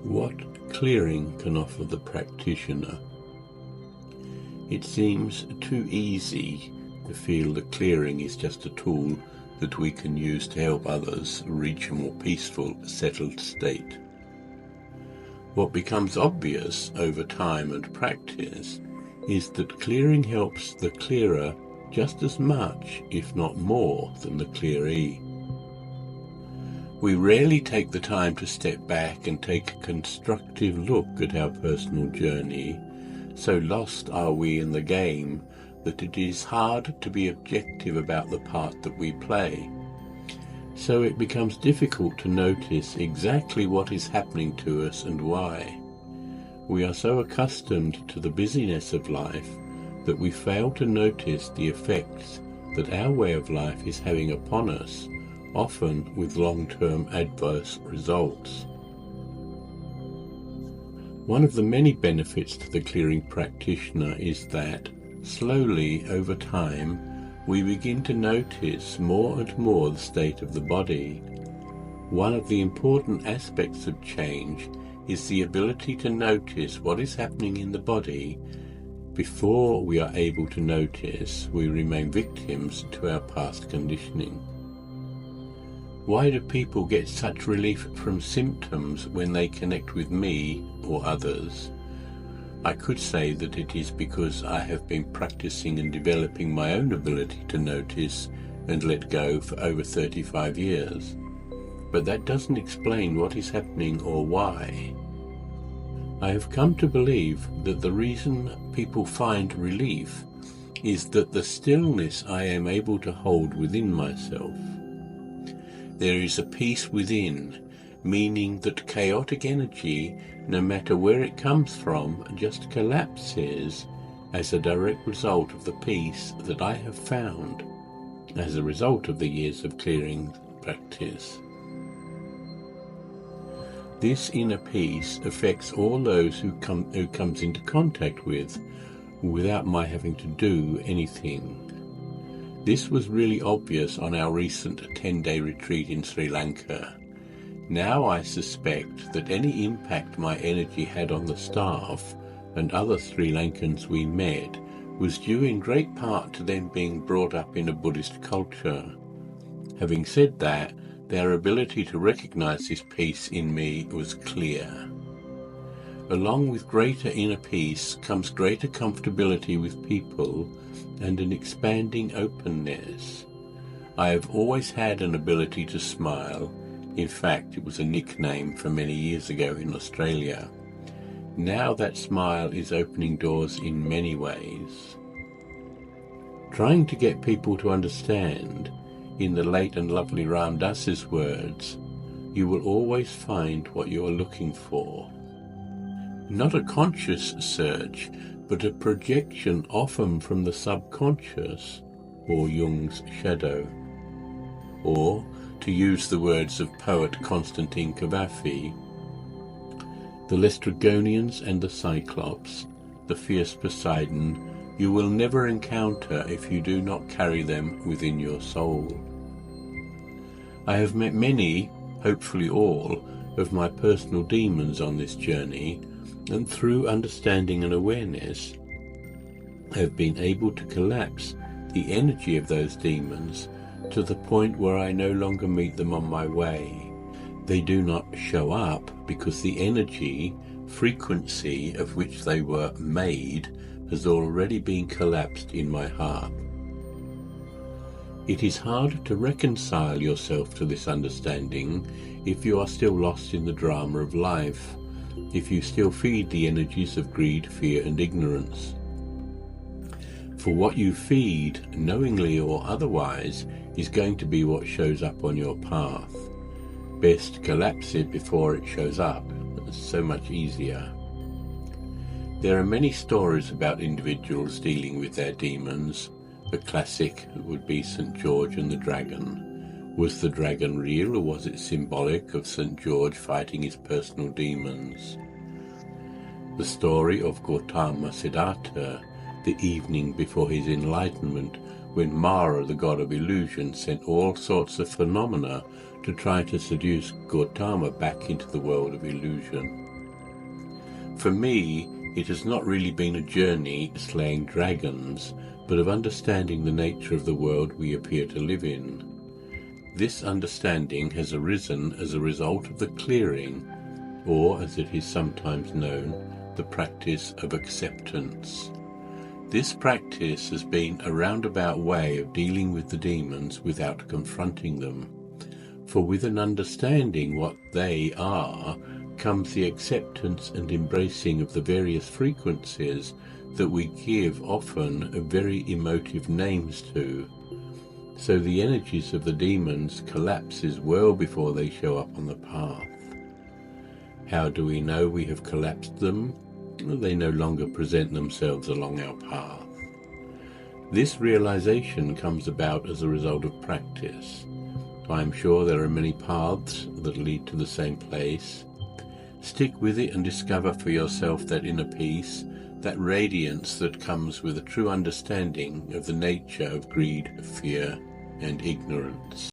What clearing can offer the practitioner? It seems too easy to feel that clearing is just a tool that we can use to help others reach a more peaceful, settled state. What becomes obvious over time and practice is that clearing helps the clearer just as much, if not more, than the clearee. We rarely take the time to step back and take a constructive look at our personal journey. So lost are we in the game that it is hard to be objective about the part that we play. So it becomes difficult to notice exactly what is happening to us and why. We are so accustomed to the busyness of life that we fail to notice the effects that our way of life is having upon us, often with long-term adverse results. One of the many benefits to the clearing practitioner is that, slowly over time, we begin to notice more and more the state of the body. One of the important aspects of change is the ability to notice what is happening in the body before we are able to notice we remain victims to our past conditioning. Why do people get such relief from symptoms when they connect with me or others? I could say that it is because I have been practicing and developing my own ability to notice and let go for over 35 years. But that doesn't explain what is happening or why. I have come to believe that the reason people find relief is that the stillness I am able to hold within myself. There is a peace within, meaning that chaotic energy, no matter where it comes from, just collapses as a direct result of the peace that I have found as a result of the years of clearing practice. This inner peace affects all those who comes into contact with, without my having to do anything. This was really obvious on our recent 10-day retreat in Sri Lanka. Now I suspect that any impact my energy had on the staff and other Sri Lankans we met was due in great part to them being brought up in a Buddhist culture. Having said that, their ability to recognize this peace in me was clear. Along with greater inner peace comes greater comfortability with people and an expanding openness. I have always had an ability to smile. In fact, it was a nickname from many years ago in Australia. Now that smile is opening doors in many ways. Trying to get people to understand, in the late and lovely Ram Dass's words, you will always find what you are looking for. Not a conscious search, but a projection often from the subconscious, or Jung's shadow. Or, to use the words of poet Constantine Cavafy, the Lestrygonians and the Cyclops, the fierce Poseidon, you will never encounter if you do not carry them within your soul. I have met many, hopefully all, of my personal demons on this journey, and through understanding and awareness, have been able to collapse the energy of those demons to the point where I no longer meet them on my way. They do not show up because the energy, frequency of which they were made has already been collapsed in my heart. It is hard to reconcile yourself to this understanding if you are still lost in the drama of life, if you still feed the energies of greed, fear, and ignorance. For what you feed, knowingly or otherwise, is going to be what shows up on your path. Best collapse it before it shows up. It's so much easier. There are many stories about individuals dealing with their demons. The classic would be St. George and the Dragon. Was the dragon real, or was it symbolic of St. George fighting his personal demons? The story of Gautama Siddhartha, the evening before his enlightenment, when Mara, the god of illusion, sent all sorts of phenomena to try to seduce Gautama back into the world of illusion. For me, it has not really been a journey slaying dragons, but of understanding the nature of the world we appear to live in. This understanding has arisen as a result of the clearing, or as it is sometimes known, the practice of acceptance. This practice has been a roundabout way of dealing with the demons without confronting them. For with an understanding what they are, comes the acceptance and embracing of the various frequencies that we give often very emotive names to. So the energies of the demons collapses well before they show up on the path. How do we know we have collapsed them? They no longer present themselves along our path. This realization comes about as a result of practice. I am sure there are many paths that lead to the same place. Stick with it and discover for yourself that inner peace, that radiance that comes with a true understanding of the nature of greed, fear, and ignorance.